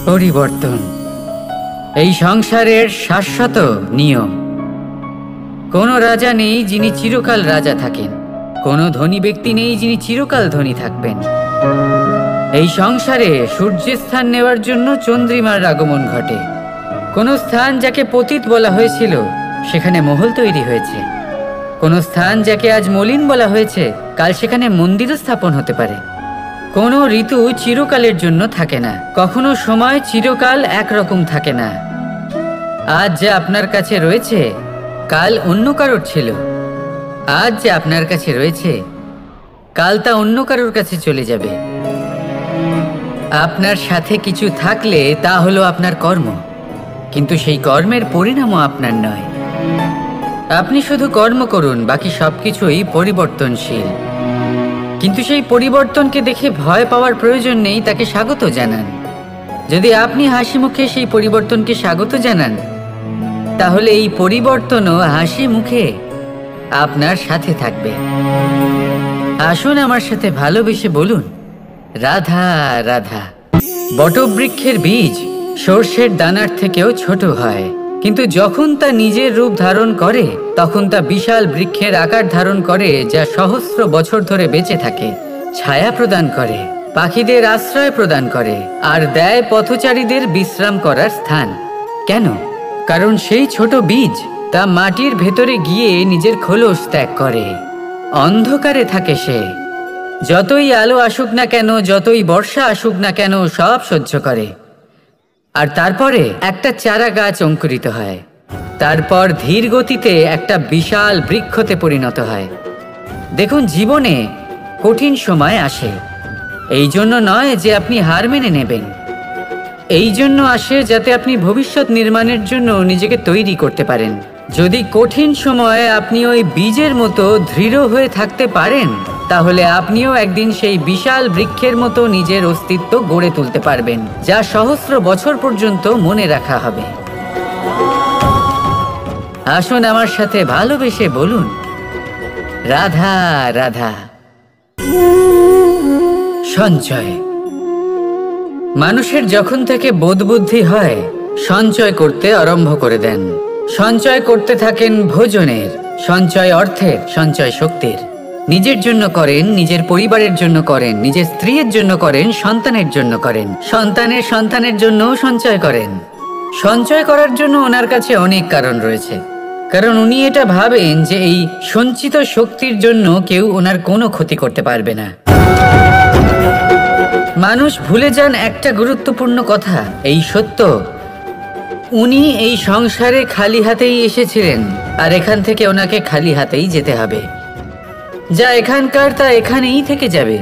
পরিবর্তন এই সংসারের শাশ্বত নিয়ম। কোনো রাজা নেই যিনি চিরকাল রাজা থাকেন, কোনো ধনী ব্যক্তি নেই যিনি চিরকাল ধনী থাকবেন। এই সংসারে সূর্যের স্থান নেওয়ার জন্য চন্দ্রিমার আগমন ঘটে। কোনো স্থান যাকে পতিত বলা হয়েছিল সেখানে মহল তৈরি হয়েছে, কোনো স্থান যাকে আজ মলিন বলা হয়েছে কাল সেখানে মন্দিরও স্থাপন হতে পারে। কোনো ঋতু চিরকালের জন্য থাকে না, কখনো সময় চিরকাল একরকম থাকে না। আজ যে আপনার কাছে রয়েছে কাল অন্য কারোর ছিল, আজ যে আপনার কাছে রয়েছে কাল তা অন্য কারোর কাছে চলে যাবে। আপনার সাথে কিছু থাকলে তা হলো আপনার কর্ম, কিন্তু সেই কর্মের পরিণামও আপনার নয়। আপনি শুধু কর্ম করুন, বাকি সবকিছুই পরিবর্তনশীল। কিন্তু সেই পরিবর্তনকে দেখে ভয় পাওয়ার প্রয়োজন নেই, তাকে স্বাগত জানান। যদি আপনি হাসি মুখে সেই পরিবর্তনকে স্বাগত জানান, তাহলে এই পরিবর্তনও হাসি মুখে আপনার সাথে থাকবে। আসুন আমার সাথে ভালোবেসে বলুন, রাধা রাধা। বটবৃক্ষের বীজ সর্ষের দানার থেকেও ছোট হয়, কিন্তু যখন তা নিজের রূপ ধারণ করে তখন তা বিশাল বৃক্ষের আকার ধারণ করে, যা সহস্র বছর ধরে বেঁচে থাকে, ছায়া প্রদান করে, পাখিদের আশ্রয় প্রদান করে, আর দেয় পথচারীদের বিশ্রাম করার স্থান। কেন? কারণ সেই ছোট বীজ তা মাটির ভেতরে গিয়ে নিজের খোলস ত্যাগ করে। অন্ধকারে থাকে সে, যতই আলো আসুক না কেন, যতই বর্ষা আসুক না কেন, সব সহ্য করে। আর তারপরে একটা চারা গাছ অঙ্কুরিত হয়, তারপর ধীর গতিতে একটা বিশাল বৃক্ষতে পরিণত হয়। দেখুন, জীবনে কঠিন সময় আসে, এই জন্য নয় যে আপনি হার মেনে নেবেন, এই জন্য আসে যাতে আপনি ভবিষ্যৎ নির্মাণের জন্য নিজেকে তৈরি করতে পারেন। যদি কঠিন সময়ে আপনি ওই বীজের মতো দৃঢ় হয়ে থাকতে পারেন, তাহলে আপনিও একদিন সেই বিশাল বৃক্ষের মতো নিজের অস্তিত্ব গড়ে তুলতে পারবেন, যা সহস্র বছর পর্যন্ত মনে রাখা হবে। আসুন আমার সাথে ভালোবেসে বলুন, রাধা রাধা। সঞ্চয়। মানুষের যখন থেকে বোধবুদ্ধি হয় সঞ্চয় করতে আরম্ভ করে দেন। সঞ্চয় করতে থাকেন ভোজনের, সঞ্চয় অর্থের, সঞ্চয় শক্তির। নিজের জন্য করেন, নিজের পরিবারের জন্য করেন, নিজের স্ত্রীর জন্য করেন, সন্তানের জন্য করেন, সন্তানের সন্তানের জন্যও সঞ্চয় করেন। সঞ্চয় করার জন্য ওনার কাছে অনেক কারণ রয়েছে, কারণ উনি এটা ভাবেন যে এই সঞ্চিত শক্তির জন্য কেউ ওনার কোনো ক্ষতি করতে পারবে না। মানুষ ভুলে যান একটা গুরুত্বপূর্ণ কথা, এই সত্য, উনি এই সংসারে খালি হাতেই এসেছিলেন, আর এখান থেকে ওনাকে খালি হাতেই যেতে হবে। যা এখানকার তা এখানেই থেকে যাবে।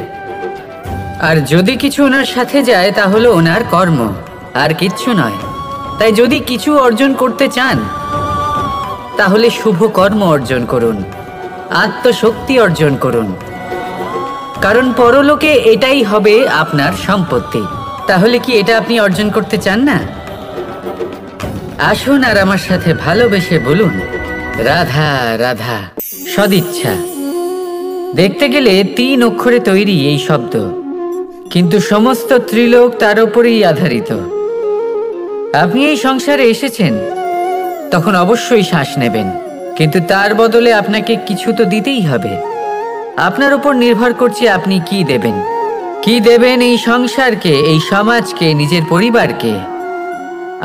আর যদি কিছু ওনার সাথে যায় তা হলো ওনার কর্ম, আর কিচ্ছু নয়। তাই যদি কিছু অর্জন করতে চান তাহলে শুভ কর্ম অর্জন করুন, আত্মশক্তি অর্জন করুন, কারণ পরলোকে এটাই হবে আপনার সম্পত্তি। তাহলে কি এটা আপনি অর্জন করতে চান না? আসুন আর আমার সাথে ভালোবেসে বলুন, রাধা রাধা। সদিচ্ছা। দেখতে গেলে 3 অক্ষরে তৈরি এই শব্দ, কিন্তু সমস্ত ত্রিলোক তার উপরেই আধারিত। আপনি এই সংসারে এসেছেন, তখন অবশ্যই শ্বাস নেবেন, কিন্তু তার বদলে আপনাকে কিছু তো দিতেই হবে। আপনার উপর নির্ভর করছে আপনি কি দেবেন। কি দেবেন এই সংসারকে, এই সমাজকে, নিজের পরিবারকে,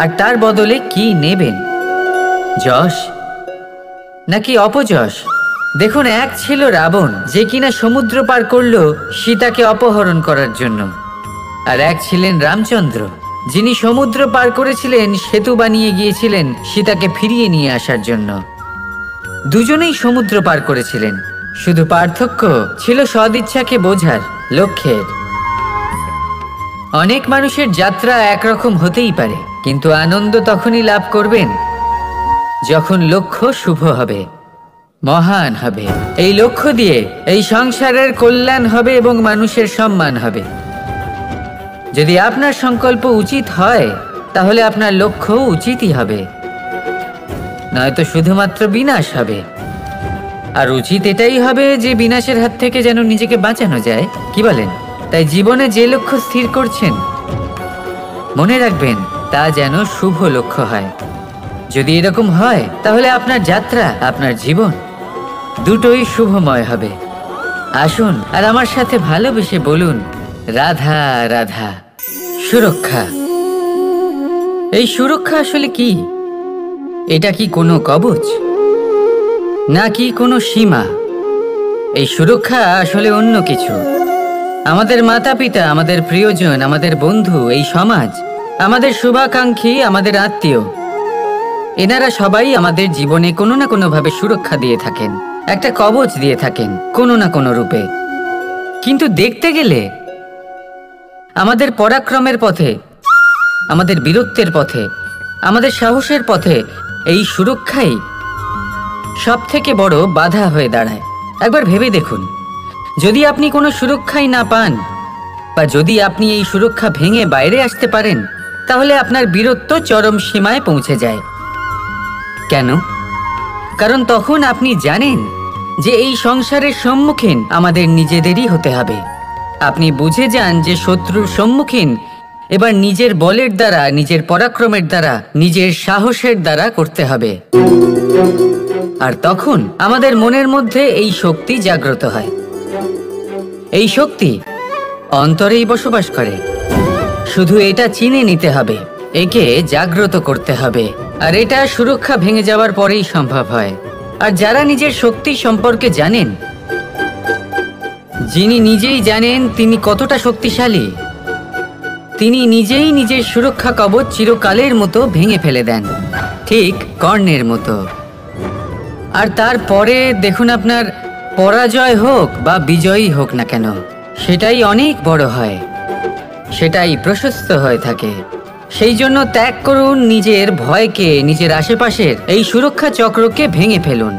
আর তার বদলে কি নেবেন? যশ নাকি অপযশ? দেখুন, এক ছিল রাবণ, যে কিনা সমুদ্র পার করলো সীতাকে অপহরণ করার জন্য, আর এক ছিলেন রামচন্দ্র, যিনি সমুদ্র পার করেছিলেন, সেতু বানিয়ে গিয়েছিলেন সীতাকে ফিরিয়ে নিয়ে আসার জন্য। দুজনেই সমুদ্র পার করেছিলেন, শুধু পার্থক্য ছিল সদিচ্ছাকে বোঝার, লক্ষ্যের। অনেক মানুষের যাত্রা একরকম হতেই পারে, কিন্তু আনন্দ তখনই লাভ করবেন যখন লক্ষ্য শুভ হবে, মহান হবে। এই লক্ষ্য দিয়ে এই সংসারের কল্যাণ হবে এবং মানুষের সম্মান হবে। যদি আপনার সংকল্প উচিত হয় তাহলে আপনার লক্ষ্য উচিতই হবে, নয়তো শুধুমাত্র বিনাশ হবে। আর উচিত এটাই হবে যে বিনাশের হাত থেকে যেন নিজেকে বাঁচানো যায়, কি বলেন? তাই জীবনে যে লক্ষ্য স্থির করছেন, মনে রাখবেন তা যেন শুভ লক্ষ্য হয়। যদি এরকম হয় তাহলে আপনার যাত্রা, আপনার জীবন দুটোই শুভময় হবে। আসুন আর আমার সাথে ভালোবেসে বলুন, রাধা রাধা। সুরক্ষা। এই সুরক্ষা আসলে কি? এটা কি কোনো কবচ নাকি কোনো সীমা? এই সুরক্ষা আসলে অন্য কিছু। আমাদের মাতা পিতা, আমাদের প্রিয়জন, আমাদের বন্ধু, এই সমাজ, আমাদের শুভাকাঙ্ক্ষী, আমাদের আত্মীয়, এনারা সবাই আমাদের জীবনে কোনো না কোনোভাবে সুরক্ষা দিয়ে থাকেন, একটা কবচ দিয়ে থাকেন কোনো না কোনো রূপে। কিন্তু দেখতে গেলে আমাদের পরাক্রমের পথে, আমাদের বীরত্বের পথে, আমাদের সাহসের পথে এই সুরক্ষাই সব থেকে বড় বাধা হয়ে দাঁড়ায়। একবার ভেবে দেখুন, যদি আপনি কোনো সুরক্ষাই না পান, বা যদি আপনি এই সুরক্ষা ভেঙে বাইরে আসতে পারেন, তাহলে আপনার বীরত্ব চরম সীমায় পৌঁছে যায়। কেন? কারণ তখন আপনি জানেন যে এই সংসারের সম্মুখীন আমাদের নিজেদেরই হতে হবে। আপনি বুঝে যান যে শত্রুর সম্মুখীন এবার নিজের বলের দ্বারা, নিজের পরাক্রমের দ্বারা, নিজের সাহসের দ্বারা করতে হবে। আর তখন আমাদের মনের মধ্যে এই শক্তি জাগ্রত হয়। এই শক্তি অন্তরেই বসবাস করে। শুধু এটা চিনে নিতে হবে, একে জাগ্রত করতে হবে। আর এটা সুরক্ষা ভেঙে যাওয়ার পরেই সম্ভব হয়। আর যারা নিজের শক্তি সম্পর্কে জানেন, যিনি নিজেই জানেন তিনি কতটা শক্তিশালী, তিনি নিজেই নিজের সুরক্ষা কবচ চিরকালের মতো ভেঙে ফেলে দেন, ঠিক কর্ণের মতো। আর তারপরে দেখুন, আপনার পরাজয় হোক বা বিজয়ী হোক না কেন, সেটাই অনেক বড় হয়, সেটাই প্রশস্ত হয়ে থাকে। সেই জন্য ত্যাগ করুন নিজের ভয়কে, নিজের আশেপাশের এই সুরক্ষা চক্রকে ভেঙে ফেলুন।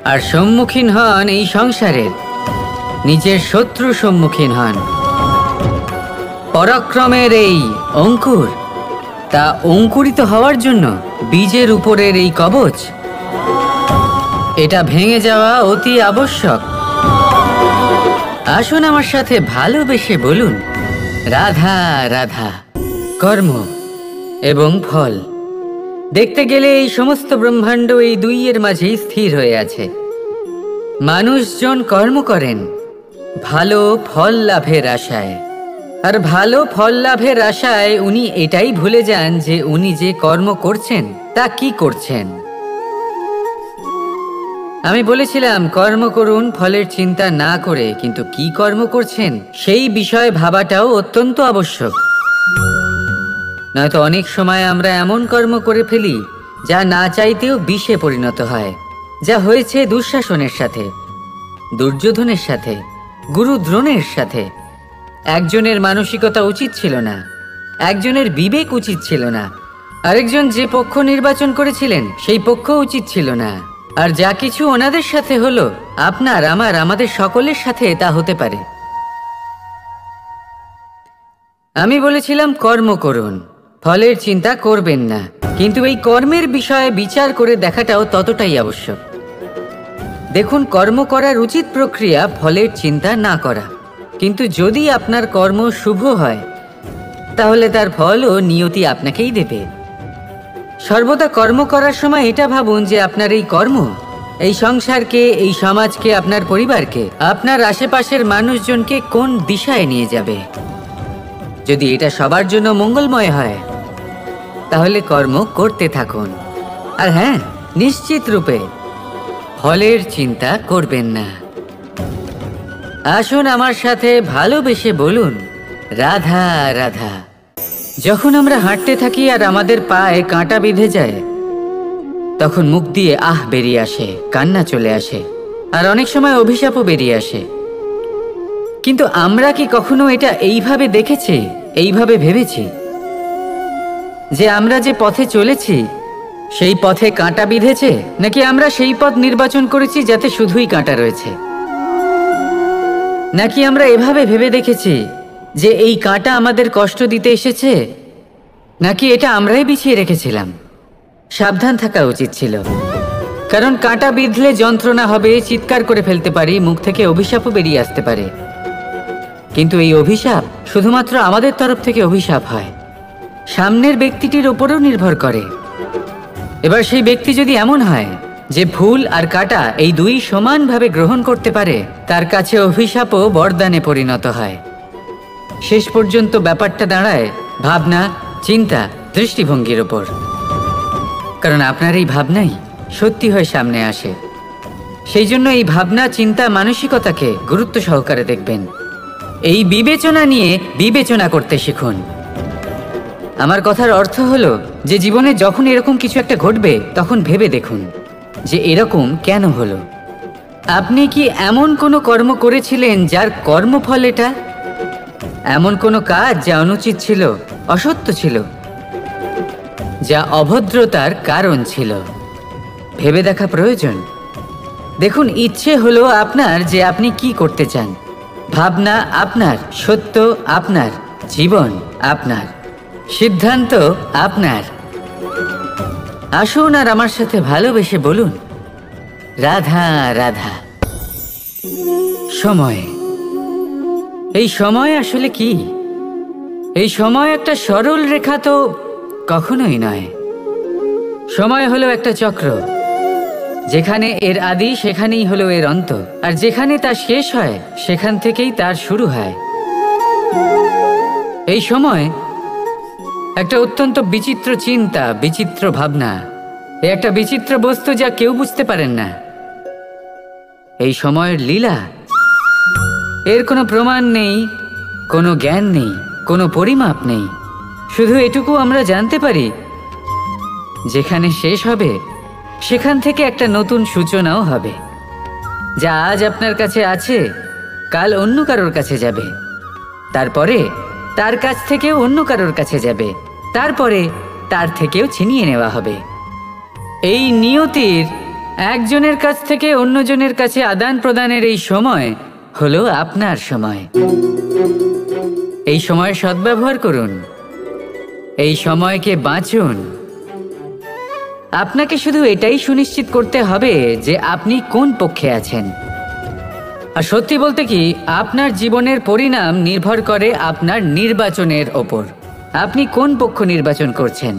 আর সম্মুখীন হন এই সংসারের নিজের শত্রু সম্মুখীন হন। পরাক্রমের এই অঙ্কুর, তা অঙ্কুরিত হওয়ার জন্য বীজের উপরের এই কবচ, এটা ভেঙে যাওয়া অতি আবশ্যক। আসুন আমার সাথে ভালোবেসে বলুন, রাধা রাধা। কর্ম এবং ফল। দেখতে গেলে এই সমস্ত ব্রহ্মাণ্ড এই দুইয়ের মাঝেই স্থির হয়ে আছে। মানুষজন কর্ম করেন ভালো ফল লাভের আশায়, আর ভালো ফল লাভের আশায় উনি এটাই ভুলে যান যে উনি যে কর্ম করছেন তা কি করছেন। আমি বলেছিলাম কর্ম করুন ফলের চিন্তা না করে, কিন্তু কি কর্ম করছেন সেই বিষয়ে ভাবাটাও অত্যন্ত আবশ্যক। নয়তো অনেক সময় আমরা এমন কর্ম করে ফেলি যা না চাইতেও বিষে পরিণত হয়, যা হয়েছে দুঃশাসনের সাথে, দুর্যোধনের সাথে, গুরু দ্রোণের সাথে। একজনের মানসিকতা উচিত ছিল না, একজনের বিবেক উচিত ছিল না, আরেকজন যে পক্ষ নির্বাচন করেছিলেন সেই পক্ষ উচিত ছিল না। আর যা কিছু ওনাদের সাথে হলো, আপনার, আমার, আমাদের সকলের সাথে তা হতে পারে। আমি বলেছিলাম কর্ম করুন, ফলের চিন্তা করবেন না, কিন্তু এই কর্মের বিষয়ে বিচার করে দেখাটাও ততটাই আবশ্যক। দেখুন, কর্ম করার উচিত প্রক্রিয়া ফলের চিন্তা না করা, কিন্তু যদি আপনার কর্ম শুভ হয় তাহলে তার ফলও নিয়তি আপনাকেই দেবে। সর্বদা কর্ম করার সময় এটা ভাবুন যে আপনার এই কর্ম এই সংসারকে, এই সমাজকে, আপনার পরিবারকে, আপনার আশেপাশের মানুষজনকে কোন দিশায় নিয়ে যাবে। যদি এটা সবার জন্য মঙ্গলময় হয় তাহলে কর্ম করতে থাকুন। আর হ্যাঁ, নিশ্চিত রূপে ফলের চিন্তা করবেন না। আসুন আমার সাথে ভালোবেসে বলুন, রাধা রাধা। যখন আমরা হাঁটতে থাকি আর আমাদের পায়ে কাঁটা বিঁধে যায়, তখন মুখ দিয়ে আহ বেরিয়ে আসে, কান্না চলে আসে, আর অনেক সময় অভিশাপও বেরিয়ে আসে। কিন্তু আমরা কি কখনো এটা এইভাবে দেখেছি, এইভাবে ভেবেছি যে আমরা যে পথে চলেছি সেই পথে কাঁটা বিঁধেছে, নাকি আমরা সেই পথ নির্বাচন করেছি যাতে শুধুই কাঁটা রয়েছে? নাকি আমরা এভাবে ভেবে দেখেছি যে এই কাঁটা আমাদের কষ্ট দিতে এসেছে, নাকি এটা আমরাই বিছিয়ে রেখেছিলাম? সাবধান থাকা উচিত ছিল, কারণ কাঁটা বিঁধলে যন্ত্রণা হবে, চিৎকার করে ফেলতে পারি, মুখ থেকে অভিশাপও বেরিয়ে আসতে পারে। কিন্তু এই অভিশাপ শুধুমাত্র আমাদের তরফ থেকে অভিশাপ হয়, সামনের ব্যক্তিটির ওপরও নির্ভর করে। এবার সেই ব্যক্তি যদি এমন হয় যে ফুল আর কাঁটা এই দুই সমানভাবে গ্রহণ করতে পারে, তার কাছে অভিশাপও বরদানে পরিণত হয়। শেষ পর্যন্ত ব্যাপারটা দাঁড়ায় ভাবনা, চিন্তা, দৃষ্টিভঙ্গির ওপর। কারণ আপনার এই ভাবনাই সত্যি হয়ে সামনে আসে। সেই জন্য এই ভাবনা, চিন্তা, মানসিকতাকে গুরুত্ব সহকারে দেখবেন। এই বিবেচনা নিয়ে বিবেচনা করতে শিখুন। আমার কথার অর্থ হলো যে জীবনে যখন এরকম কিছু একটা ঘটবে তখন ভেবে দেখুন যে এরকম কেন হলো। আপনি কি এমন কোনো কর্ম করেছিলেন যার কর্মফল এটা? এমন কোনো কাজ যা অনুচিত ছিল, অসত্য ছিল, যা অভদ্রতার কারণ ছিল? ভেবে দেখা প্রয়োজন। দেখুন, ইচ্ছে হলো আপনার যে আপনি কি করতে চান। ভাবনা আপনার, সত্য আপনার, জীবন আপনার, সিদ্ধান্ত আপনার। আসুন আর আমার সাথে ভালোবেসে বলুন, রাধা রাধা। সময়। এই সময় আসলে কি? এই সময় একটা সরল রেখা তো কখনোই নয়। সময় হলো একটা চক্র। যেখানে এর আদি সেখানেই হলো এর অন্ত, আর যেখানে তা শেষ হয় সেখান থেকেই তার শুরু হয়। এই সময় একটা অত্যন্ত বিচিত্র চিন্তা, বিচিত্র ভাবনা, একটা বিচিত্র বস্তু যা কেউ বুঝতে পারেন না। এই সময়ের লীলা, এর কোনো প্রমাণ নেই, কোনো জ্ঞান নেই, কোনো পরিমাপ নেই। শুধু এটুকু আমরা জানতে পারি, যেখানে শেষ হবে সেখান থেকে একটা নতুন সূচনাও হবে। যা আজ আপনার কাছে আছে কাল অন্য কারোর কাছে যাবে, তারপরে তার কাছ থেকেও অন্য কারোর কাছে যাবে, তারপরে তার থেকেও ছিনিয়ে নেওয়া হবে। এই নিয়তির একজনের কাছ থেকে অন্যজনের কাছে আদান প্রদানের এই সময় হলো আপনার সময়। এই সময়ের সদ্ব্যবহার করুন, এই সময়কে বাঁচুন। আপনাকে শুধু এটাই সুনিশ্চিত করতে হবে যে আপনি কোন পক্ষে আছেন। আর সত্যি বলতে কি, আপনার জীবনের পরিণাম নির্ভর করে আপনার নির্বাচনের ওপর। আপনি কোন পক্ষ নির্বাচন করছেন।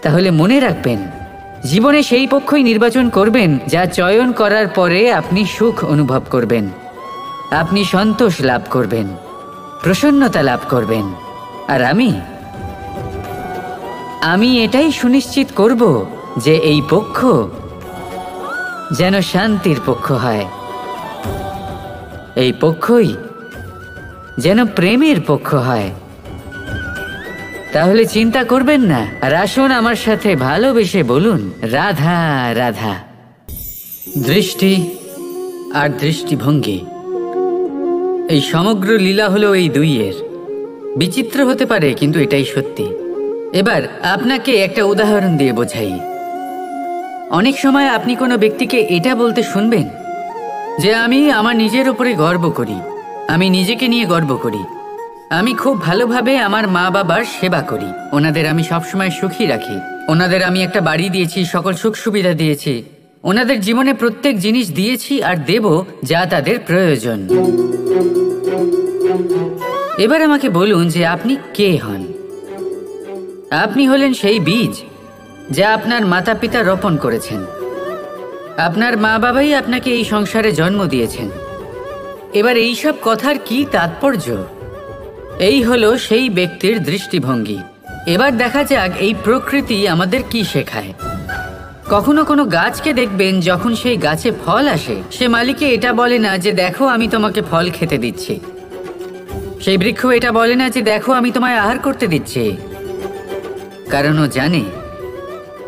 তাহলে মনে রাখবেন, জীবনে সেই পক্ষই নির্বাচন করবেন যা চয়ন করার পরে আপনি সুখ অনুভব করবেন, আপনি সন্তোষ লাভ করবেন, প্রসন্নতা লাভ করবেন। আর আমি এটাই সুনিশ্চিত করব যে এই পক্ষ যেন শান্তির পক্ষ হয়, এই পক্ষই যেন প্রেমের পক্ষ হয়। তাহলে চিন্তা করবেন না, আর আসুন আমার সাথে ভালোবেসে বলুন, রাধা রাধা। দৃষ্টি আর দৃষ্টিভঙ্গি, এই সমগ্র লীলা হলো এই দুইয়ের। বিচিত্র হতে পারে, কিন্তু এটাই সত্যি। এবার আপনাকে একটা উদাহরণ দিয়ে বোঝাই। অনেক সময় আপনি কোনো ব্যক্তিকে এটা বলতে শুনবেন যে আমি আমার নিজের উপরে গর্ব করি, আমি নিজেকে নিয়ে গর্ব করি, আমি খুব ভালোভাবে আমার মা বাবার সেবা করি, ওনাদের আমি সবসময় সুখী রাখি, ওনাদের আমি একটা বাড়ি দিয়েছি, সকল সুখ সুবিধা দিয়েছি, ওনাদের জীবনে প্রত্যেক জিনিস দিয়েছি আর দেব যা তাদের প্রয়োজন। এবার আমাকে বলুন যে আপনি কে হন। আপনি হলেন সেই বীজ যা আপনার মাতা পিতা রোপণ করেছেন। আপনার মা বাবাই আপনাকে এই সংসারে জন্ম দিয়েছেন। এবার এইসব কথার কি তাৎপর্য? এই হলো সেই ব্যক্তির দৃষ্টিভঙ্গি। এবার দেখা যাক এই প্রকৃতি আমাদের কি শেখায়। কখনো কোনো গাছকে দেখবেন, যখন সেই গাছে ফল আসে, সে মালিকে এটা বলে না যে দেখো আমি তোমাকে ফল খেতে দিচ্ছি। সেই বৃক্ষ এটা বলে না যে দেখো আমি তোমায় আহার করতে দিচ্ছি, কারণ ও জানে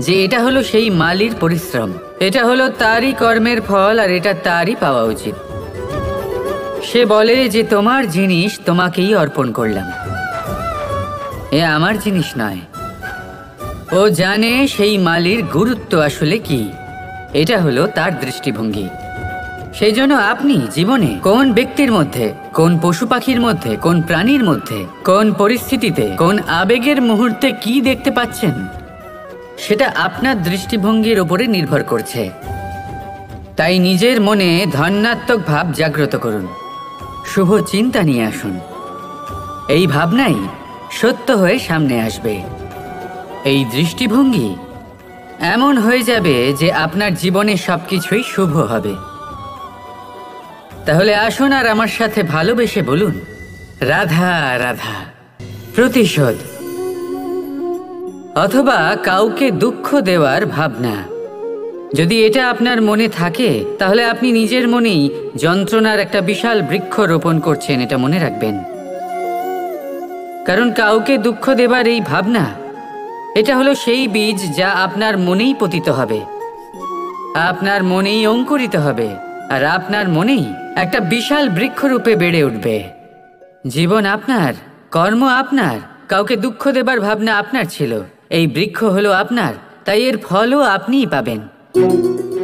যে এটা হলো সেই মালির পরিশ্রম, এটা হলো তারই কর্মের ফল, আর এটা তারই পাওয়া উচিত। সে বলে যে তোমার জিনিস তোমাকেই অর্পণ করলাম, এ আমার জিনিস নয়। ও জানে সেই মালির গুরুত্ব আসলে কি। এটা হলো তার দৃষ্টিভঙ্গি। সেই জন্য আপনি জীবনে কোন ব্যক্তির মধ্যে, কোন পশু পাখির মধ্যে, কোন প্রাণীর মধ্যে, কোন পরিস্থিতিতে, কোন আবেগের মুহূর্তে কি দেখতে পাচ্ছেন, সেটা আপনার দৃষ্টিভঙ্গির ওপরে নির্ভর করছে। তাই নিজের মনে ধনাত্মক ভাব জাগ্রত করুন, শুভ চিন্তা নিয়ে আসুন। এই ভাবনাই সত্য হয়ে সামনে আসবে। এই দৃষ্টিভঙ্গি এমন হয়ে যাবে যে আপনার জীবনে সবকিছুই শুভ হবে। তাহলে আসুন আর আমার সাথে ভালোবেসে বলুন, রাধা রাধা। প্রতিশোধ অথবা কাউকে দুঃখ দেওয়ার ভাবনা, যদি এটা আপনার মনে থাকে তাহলে আপনি নিজের মনেই যন্ত্রণার একটা বিশাল বৃক্ষ রোপণ করছেন, এটা মনে রাখবেন। কারণ কাউকে দুঃখ দেবার এই ভাবনা, এটা হলো সেই বীজ যা আপনার মনেই পতিত হবে, আপনার মনেই অঙ্কুরিত হবে, আর আপনার মনেই একটা বিশাল বৃক্ষরূপে বেড়ে উঠবে। জীবন আপনার, কর্ম আপনার, কাউকে দুঃখ দেবার ভাবনা আপনার ছিল, এই বৃক্ষ হলো আপনার, তাই এর ফলও আপনিই পাবেন,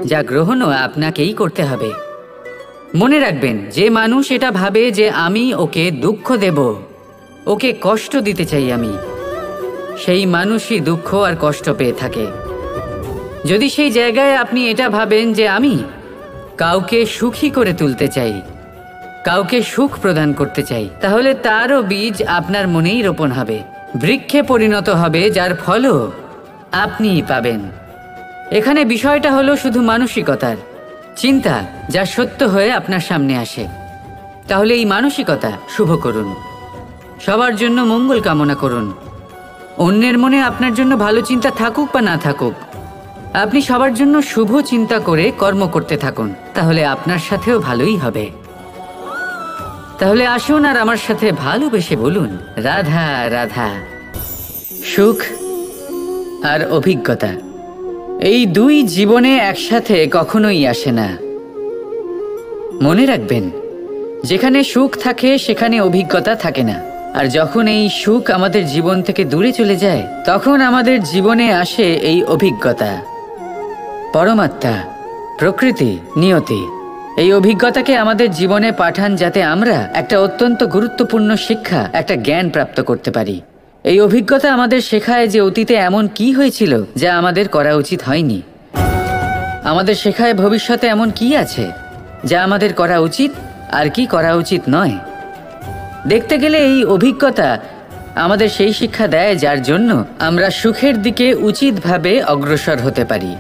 যা গ্রহণও আপনাকেই করতে হবে। মনে রাখবেন, যে মানুষ এটা ভাবে যে আমি ওকে দুঃখ দেব, ওকে কষ্ট দিতে চাই আমি, সেই মানুষই দুঃখ আর কষ্ট পেয়ে থাকে। যদি সেই জায়গায় আপনি এটা ভাবেন যে আমি কাউকে সুখী করে তুলতে চাই, কাউকে সুখ প্রদান করতে চাই, তাহলে তারও বীজ আপনার মনেই রোপণ হবে, বৃক্ষে পরিণত হবে, যার ফলও আপনিই পাবেন। এখানে বিষয়টা হলো শুধু মানসিকতার চিন্তা, যা সত্য হয়ে আপনার সামনে আসে। তাহলে এই মানসিকতা শুভ করুন, সবার জন্য মঙ্গল কামনা করুন। অন্যের মনে আপনার জন্য ভালো চিন্তা থাকুক বা না থাকুক, আপনি সবার জন্য শুভ চিন্তা করে কর্ম করতে থাকুন, তাহলে আপনার সাথেও ভালোই হবে। তাহলে আসুন আর আমার সাথে ভালোবেসে বলুন, রাধা রাধা। সুখ আর অভিজ্ঞতা, এই দুই জীবনে একসাথে কখনোই আসে না। মনে রাখবেন, যেখানে সুখ থাকে সেখানে অভিজ্ঞতা থাকে না, আর যখন এই সুখ আমাদের জীবন থেকে দূরে চলে যায়, তখন আমাদের জীবনে আসে এই অভিজ্ঞতা। পরমাত্মা, প্রকৃতি, নিয়তি এই অভিজ্ঞতাকে আমাদের জীবনে পাঠান, যাতে আমরা একটা অত্যন্ত গুরুত্বপূর্ণ শিক্ষা, একটা জ্ঞান প্রাপ্ত করতে পারি। এই অভিজ্ঞতা আমাদের শেখায় যে অতীতে এমন কি হয়েছিল যা আমাদের করা উচিত হয়নি। আমাদের শেখায় ভবিষ্যতে এমন কি আছে যা আমাদের করা উচিত আর কি করা উচিত নয়। দেখতে গেলে এই অভিজ্ঞতা আমাদের সেই শিক্ষা দেয় যার জন্য আমরা সুখের দিকে উচিতভাবে অগ্রসর হতে পারি।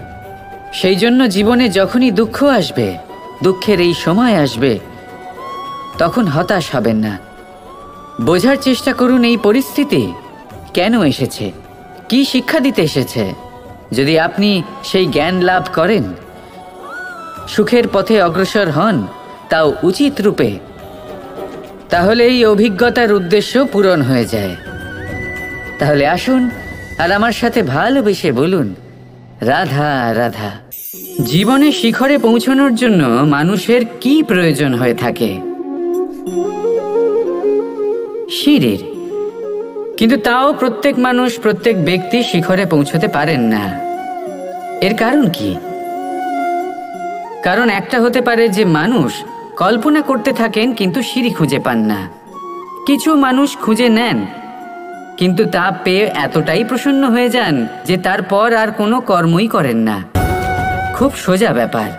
সেই জন্য জীবনে যখনই দুঃখ আসবে, দুঃখের এই সময় আসবে, তখন হতাশ হবেন না। বোঝার চেষ্টা করুন এই পরিস্থিতি কেন এসেছে, কি শিক্ষা দিতে এসেছে। যদি আপনি সেই জ্ঞান লাভ করেন, সুখের পথে অগ্রসর হন, তাও উচিত রূপে, তাহলে এই অভিজ্ঞতার উদ্দেশ্য পূরণ হয়ে যায়। তাহলে আসুন আর আমার সাথে ভালোবেসে বলুন, রাধা রাধা। জীবনে শিখরে পৌঁছানোর জন্য মানুষের কি প্রয়োজন হয়ে থাকে? সিঁড়ির। কিন্তু তাও প্রত্যেক মানুষ, প্রত্যেক ব্যক্তি শিখরে পৌঁছতে পারেন না। এর কারণ কি? কারণ একটা হতে পারে যে মানুষ কল্পনা করতে থাকেন কিন্তু সিঁড়ি খুঁজে পান না। কিছু মানুষ খুঁজে নেন কিন্তু তা পেয়ে এতটাই প্রসন্ন হয়ে যান যে তারপর আর কোনো কর্মই করেন না। খুব সোজা ব্যাপার।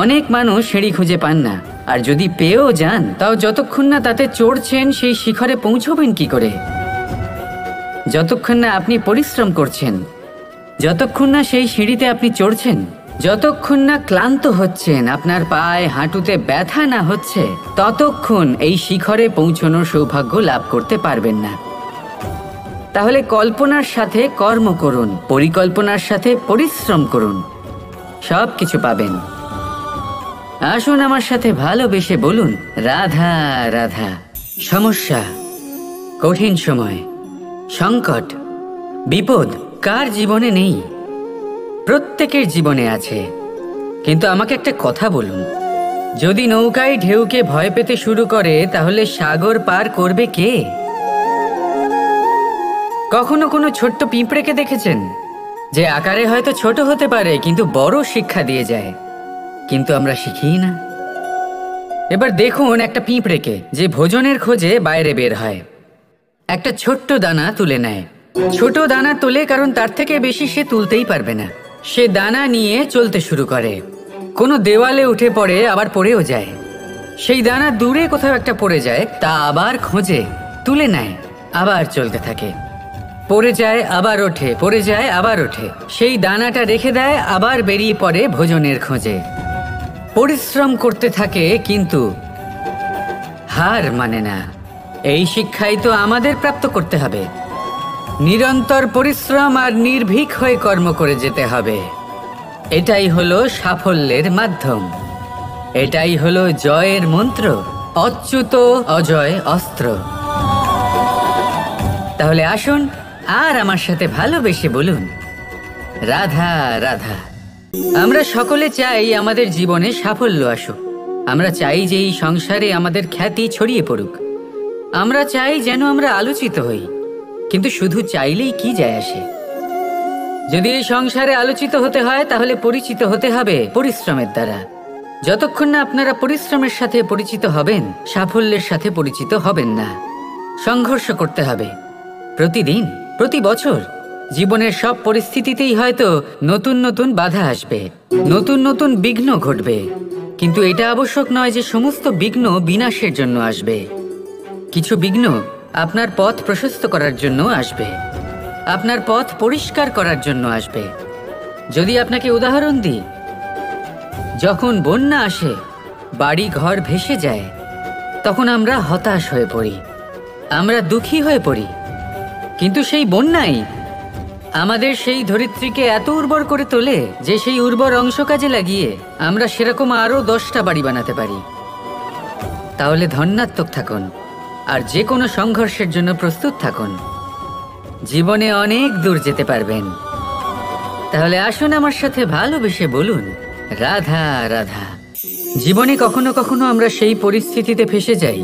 অনেক মানুষ সিঁড়ি খুঁজে পান না, আর যদি পেয়েও যান তাও যতক্ষণ না তাতে চড়ছেন সেই শিখরে পৌঁছবেন কি করে? যতক্ষণ না আপনি পরিশ্রম করছেন, যতক্ষণ না সেই সিঁড়িতে আপনি চড়ছেন, যতক্ষণ না ক্লান্ত হচ্ছেন, আপনার পায়ে হাঁটুতে ব্যথা না হচ্ছে, ততক্ষণ এই শিখরে পৌঁছানোর সৌভাগ্য লাভ করতে পারবেন না। তাহলে কল্পনার সাথে কর্ম করুন, পরিকল্পনার সাথে পরিশ্রম করুন, সব কিছু পাবেন। আসুন আমার সাথে ভালোবেসে বলুন, রাধা রাধা। সমস্যা, কঠিন সময়, সংকট, বিপদ কার জীবনে নেই? প্রত্যেকের জীবনে আছে। কিন্তু আমাকে একটা কথা বলুন, যদি নৌকায় ঢেউকে ভয় পেতে শুরু করে তাহলে সাগর পার করবে কে? কখনো কোনো ছোট্ট পিঁপড়েকে দেখেছেন যে আকারে হয়তো ছোট হতে পারে কিন্তু বড় শিক্ষা দিয়ে যায়? কিন্তু আমরা শিখি না। এবার দেখুন একটা পিঁপড়েকে যে ভোজনের খোঁজে বাইরে বের হয়, একটা ছোট্ট দানা তুলে নেয়। ছোট দানা তোলে কারণ তার থেকে বেশি সে তুলতেই পারবে না। সে দানা নিয়ে চলতে শুরু করে, কোনো দেওয়ালে উঠে পড়ে, আবার পড়েও যায়। সেই দানা দূরে কোথাও একটা পড়ে যায়, তা আবার খোঁজে, তুলে নেয়, আবার চলতে থাকে, পড়ে যায় আবার ওঠে, পড়ে যায় আবার ওঠে, সেই দানাটা রেখে দেয়, আবার বেরিয়ে পড়ে ভোজনের খোঁজে। পরিশ্রম করতে থাকে কিন্তু হার মানে না। এই শিক্ষাই তো আমাদের প্রাপ্ত করতে হবে। নিরন্তর পরিশ্রম আর নির্ভীক হয়ে কর্ম করে যেতে হবে। এটাই হলো সাফল্যের মাধ্যম, এটাই হলো জয়ের মন্ত্র, অচ্যুত অজয় অস্ত্র। তাহলে আসুন আর আমার সাথে ভালোবেসে বলুন, রাধা রাধা। আমরা সকলে চাই আমাদের জীবনে সাফল্য আসুক। আমরা চাই যে এই সংসারে আমাদের খ্যাতি ছড়িয়ে পড়ুক। আমরা চাই যেন আমরা আলোচিত হই। কিন্তু শুধু চাইলেই কি যায় আসে? যদি এই সংসারে আলোচিত হতে হয় তাহলে পরিচিত হতে হবে পরিশ্রমের দ্বারা। যতক্ষণ না আপনারা পরিশ্রমের সাথে পরিচিত হবেন, সাফল্যের সাথে পরিচিত হবেন না। সংঘর্ষ করতে হবে প্রতিদিন, প্রতি বছর। জীবনের সব পরিস্থিতিতেই হয়তো নতুন নতুন বাধা আসবে, নতুন নতুন বিঘ্ন ঘটবে। কিন্তু এটা আবশ্যক নয় যে সমস্ত বিঘ্ন বিনাশের জন্য আসবে। কিছু বিঘ্ন আপনার পথ প্রশস্ত করার জন্য আসবে, আপনার পথ পরিষ্কার করার জন্য আসবে। যদি আপনাকে উদাহরণ দিই, যখন বন্যা আসে, বাড়ি ঘর ভেসে যায়, তখন আমরা হতাশ হয়ে পড়ি, আমরা দুঃখী হয়ে পড়ি। কিন্তু সেই বন্যাই আমাদের সেই ধরিত্রীকে এত উর্বর করে তোলে যে সেই উর্বর অংশ কাজে লাগিয়ে আমরা সেরকম আরো 10টা বাড়ি বানাতে পারি। তাহলে ধন্যাত্মক থাকুন আর যে কোনো সংঘর্ষের জন্য প্রস্তুত থাকুন। জীবনে অনেক দূর যেতে পারবেন। তাহলে আসুন আমার সাথে ভালোবেসে বলুন, রাধা রাধা। জীবনে কখনো কখনো আমরা সেই পরিস্থিতিতে ফেসে যাই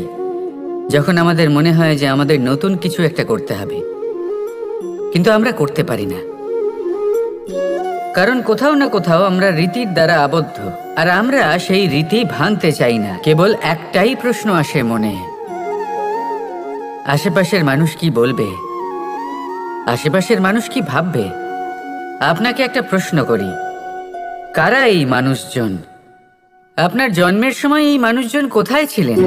যখন আমাদের মনে হয় যে আমাদের নতুন কিছু একটা করতে হবে, কিন্তু আমরা করতে পারি না। কারণ কোথাও না কোথাও আমরা রীতির দ্বারা আবদ্ধ, আর আমরা সেই রীতি ভাঙতে চাই না। কেবল একটাই প্রশ্ন আসে মনে, আশেপাশের মানুষ কি বলবে, আশেপাশের মানুষ কি ভাববে। আপনাকে একটা প্রশ্ন করি, কারা এই মানুষজন? আপনার জন্মের সময় এই মানুষজন কোথায় ছিলেন?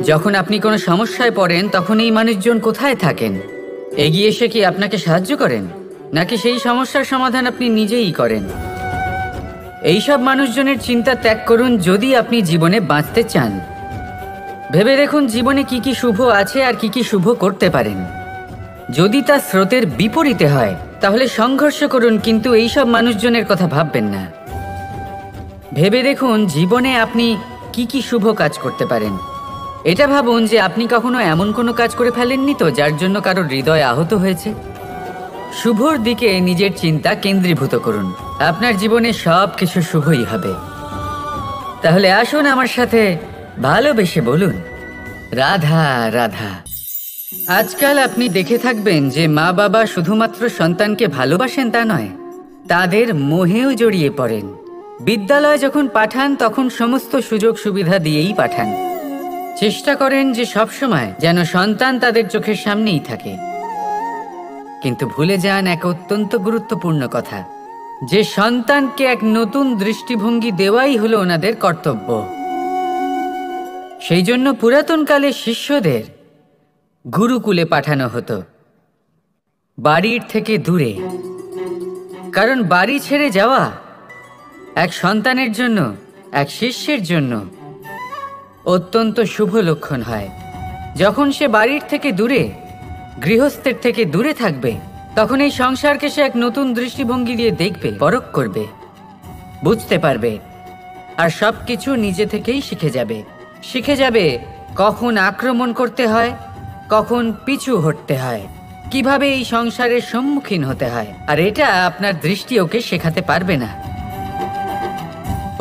যখন আপনি কোনো সমস্যায় পড়েন তখন এই মানুষজন কোথায় থাকেন? এগিয়ে এসে কি আপনাকে সাহায্য করেন, নাকি সেই সমস্যার সমাধান আপনি নিজেই করেন? এইসব মানুষজনের চিন্তা ত্যাগ করুন যদি আপনি জীবনে বাঁচতে চান। ভেবে দেখুন জীবনে কি কি শুভ আছে আর কি কি শুভ করতে পারেন। যদি তা স্রোতের বিপরীতে হয় তাহলে সংঘর্ষ করুন, কিন্তু এইসব মানুষজনের কথা ভাববেন না। ভেবে দেখুন জীবনে আপনি কি কি শুভ কাজ করতে পারেন। এটা ভাবুন যে আপনি কখনো এমন কোনো কাজ করে ফেলেননি তো যার জন্য কারোর হৃদয় আহত হয়েছে। শুভর দিকে নিজের চিন্তা কেন্দ্রীভূত করুন, আপনার জীবনে সব কিছু শুভই হবে। তাহলে আসুন আমার সাথে ভালোবেসে বলুন, রাধা রাধা। আজকাল আপনি দেখে থাকবেন যে মা বাবা শুধুমাত্র সন্তানকে ভালোবাসেন তা নয়, তাদের মোহেও জড়িয়ে পড়েন। বিদ্যালয়ে যখন পাঠান তখন সমস্ত সুযোগ সুবিধা দিয়েই পাঠান। চেষ্টা করেন যে সবসময় যেন সন্তান তাদের চোখের সামনেই থাকে। কিন্তু ভুলে যান এক অত্যন্ত গুরুত্বপূর্ণ কথা, যে সন্তানকে এক নতুন দৃষ্টিভঙ্গি দেওয়াই হলো ওনাদের কর্তব্য। সেই জন্য পুরাতনকালে শিষ্যদের গুরুকুলে পাঠানো হতো, বাড়ির থেকে দূরে। কারণ বাড়ি ছেড়ে যাওয়া এক সন্তানের জন্য, এক শিষ্যের জন্য অত্যন্ত শুভ লক্ষণ হয়। যখন সে বাড়ির থেকে দূরে, গৃহস্থের থেকে দূরে থাকবে, তখন এই সংসারকে সে এক নতুন দৃষ্টিভঙ্গি দিয়ে দেখবে, পরখ করবে, বুঝতে পারবে, আর সব কিছু নিজে থেকেই শিখে যাবে কখন আক্রমণ করতে হয়, কখন পিছু হটতে হয়, কিভাবে এই সংসারের সম্মুখীন হতে হয়। আর এটা আপনার দৃষ্টি ওকে শেখাতে পারবে না,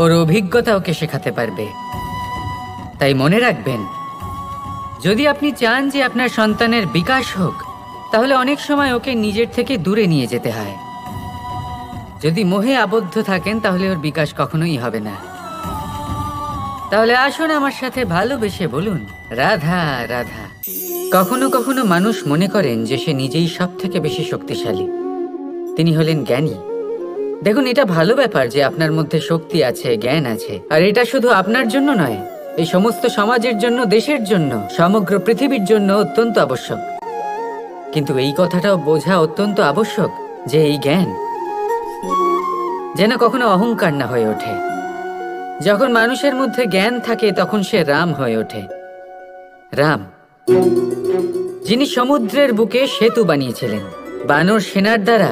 ওর অভিজ্ঞতা ওকে শেখাতে পারবে। তাই মনে রাখবেন, যদি আপনি চান যে আপনার সন্তানের বিকাশ হোক, তাহলে অনেক সময় ওকে নিজের থেকে দূরে নিয়ে যেতে হয়। যদি মোহে আবদ্ধ থাকেন তাহলে ওর বিকাশ কখনোই হবে না। তাহলে আসুন আমার সাথে ভালোবেসে বলুন, রাধা রাধা। কখনো কখনো মানুষ মনে করেন যে সে নিজেই সব থেকে বেশি শক্তিশালী, তিনি হলেন জ্ঞানী। দেখুন, এটা ভালো ব্যাপার যে আপনার মধ্যে শক্তি আছে, জ্ঞান আছে, আর এটা শুধু আপনার জন্য নয়, এই সমস্ত সমাজের জন্য, দেশের জন্য, সমগ্র পৃথিবীর জন্য অত্যন্ত আবশ্যক। কিন্তু এই কথাটাও বোঝা অত্যন্ত আবশ্যক যে এই জ্ঞান যেন কখনো অহংকার না হয়ে ওঠে। যখন মানুষের মধ্যে জ্ঞান থাকে তখন সে রাম হয়ে ওঠে। রাম, যিনি সমুদ্রের বুকে সেতু বানিয়েছিলেন, বানর সেনার দ্বারা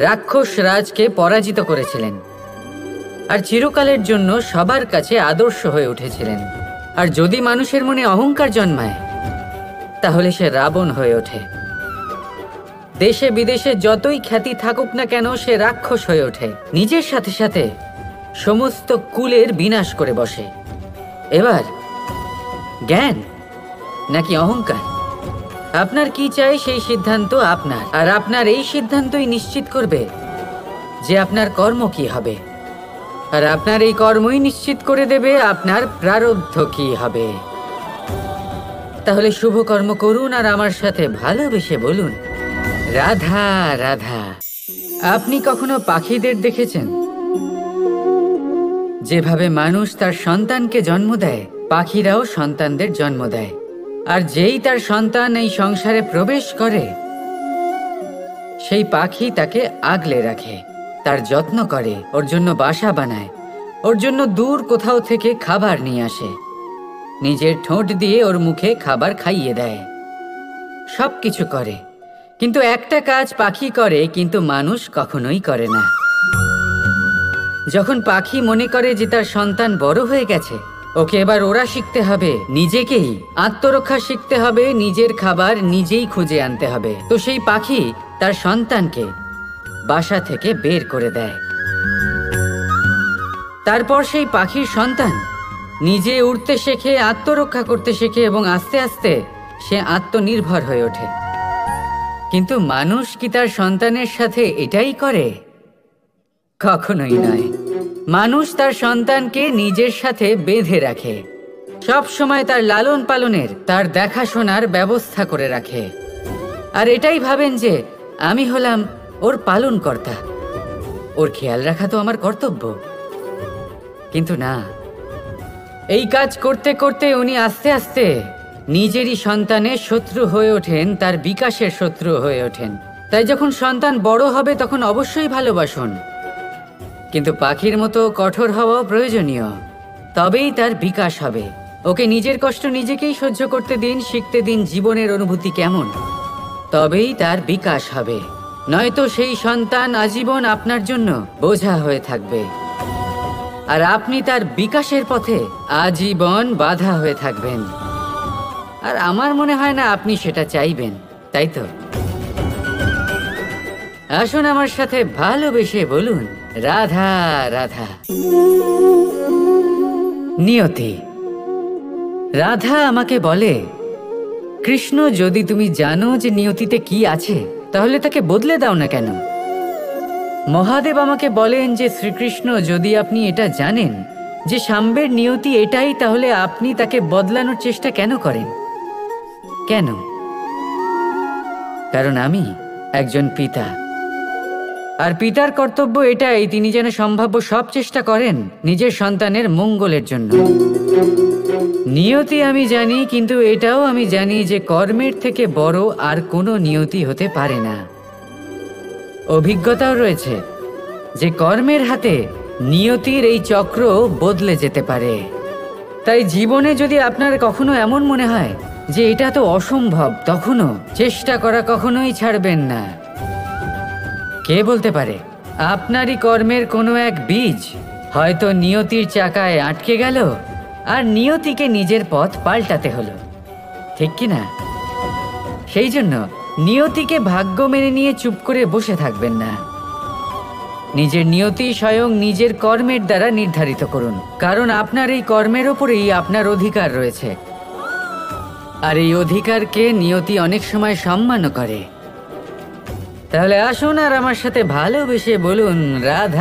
রাক্ষস রাজকে পরাজিত করেছিলেন, আর চিরকালের জন্য সবার কাছে আদর্শ হয়ে উঠেছিলেন। আর যদি মানুষের মনে অহংকার জন্মায় তাহলে সে রাবণ হয়ে ওঠে। দেশে বিদেশে যতই খ্যাতি থাকুক না কেন সে রাক্ষস হয়ে ওঠে, নিজের সাথে সাথে সমস্ত কুলের বিনাশ করে বসে। এবার জ্ঞান নাকি অহংকার, আপনার কি চাই সেই সিদ্ধান্ত আপনার, আর আপনার এই সিদ্ধান্তই নিশ্চিত করবে যে আপনার কর্ম কি হবে, আর আপনার এই কর্মই নিশ্চিত করে দেবে আপনার প্রারব্ধ কি হবে। তাহলে শুভ কর্ম করুন আর আমার সাথে ভালোবেসে বলুন, রাধা রাধা। আপনি কখনো পাখিদের দেখেছেন? যেভাবে মানুষ তার সন্তানকে জন্ম দেয়, পাখিরাও সন্তানদের জন্ম দেয়। আর যেই তার সন্তান এই সংসারে প্রবেশ করে, সেই পাখি তাকে আগলে রাখে, তার যত্ন করে, ওর জন্য বাসা বানায়, ওর জন্য দূর কোথাও থেকে খাবার নিয়ে আসে, নিজের ঠোঁট দিয়ে ওর মুখে খাবার খাইয়ে দেয়, সব কিছু করে। কিন্তু একটা কাজ পাখি করে কিন্তু মানুষ কখনোই করে না। যখন পাখি মনে করে যে তার সন্তান বড় হয়ে গেছে, ওকে এবার ওরা শিখতে হবে, নিজেকেই আত্মরক্ষা শিখতে হবে, নিজের খাবার নিজেই খুঁজে আনতে হবে, তো সেই পাখি তার সন্তানকে বাসা থেকে বের করে দেয়। তারপর সেই পাখির সন্তান নিজে উড়তে শেখে, আত্মরক্ষা করতে শেখে এবং আস্তে আস্তে সে আত্মনির্ভর হয়ে ওঠে। কিন্তু মানুষ কি তার সন্তানের সাথে এটাই করে? কখনোই নয়। মানুষ তার সন্তানকে নিজের সাথে বেঁধে রাখে, সব সময় তার লালন পালনের, তার দেখাশোনার ব্যবস্থা করে রাখে, আর এটাই ভাবেন যে আমি হলাম ওর পালনকর্তা, ওর খেয়াল রাখা তো আমার কর্তব্য। কিন্তু না, এই কাজ করতে করতে উনি আস্তে আস্তে নিজেরই সন্তানের শত্রু হয়ে ওঠেন, তার বিকাশের শত্রু হয়ে ওঠেন। তাই যখন সন্তান বড় হবে তখন অবশ্যই ভালোবাসুন, কিন্তু পাখির মতো কঠোর হওয়াও প্রয়োজনীয়, তবেই তার বিকাশ হবে। ওকে নিজের কষ্ট নিজেকেই সহ্য করতে দিন, শিখতে দিন জীবনের অনুভূতি কেমন, তবেই তার বিকাশ হবে। নয়তো সেই সন্তান আজীবন আপনার জন্য বোঝা হয়ে থাকবে, আর আপনি তার বিকাশের পথে আজীবন বাধা হয়ে থাকবেন। আর আমার মনে হয় না আপনি সেটা চাইবেন, তাই তো? আসুন আমার সাথে ভালোবেসে বলুন, রাধা রাধা। নিয়তি। রাধা আমাকে বলে, কৃষ্ণ, যদি তুমি জানো যে নিয়তিতে কি আছে তাহলে তাকে বদলে দাও না কেন? মহাদেব আমাকে বলেন যে শ্রীকৃষ্ণ, যদি আপনি এটা জানেন যে সাম্বের নিয়তি এটাই, তাহলে আপনি তাকে বদলানোর চেষ্টা কেন করেন? কেন? কারণ আমি একজন পিতা, আর পিতার কর্তব্য এটাই, তিনি যেন সম্ভাব্য সব চেষ্টা করেন নিজের সন্তানের মঙ্গলের জন্য। নিয়তি আমি জানি, কিন্তু এটাও আমি জানি যে কর্মের থেকে বড় আর কোনো নিয়তি হতে পারে না। অভিজ্ঞতাও রয়েছে যে কর্মের হাতে নিয়তির এই চক্র বদলে যেতে পারে। তাই জীবনে যদি আপনার কখনো এমন মনে হয় যে এটা তো অসম্ভব, তখনও চেষ্টা করা কখনোই ছাড়বেন না। কে বলতে পারে আপনারই কর্মের কোনো এক বীজ হয়তো নিয়তির চাকায় আটকে গেল, আর নিয়তিকে নিজের পথ পাল্টাতে হলো, ঠিক কি না? সেই জন্য নিয়তিকে ভাগ্য মেনে নিয়ে চুপ করে বসে থাকবেন না। নিজের নিয়তি স্বয়ং নিজের কর্মের দ্বারা নির্ধারিত করুন, কারণ আপনার এই কর্মের ওপরেই আপনার অধিকার রয়েছে, আর এই অধিকারকে নিয়তি অনেক সময় সম্মানও করে। তাহলে আসুন আর আমার সাথে ভালোবেসে বলুন, রাধা।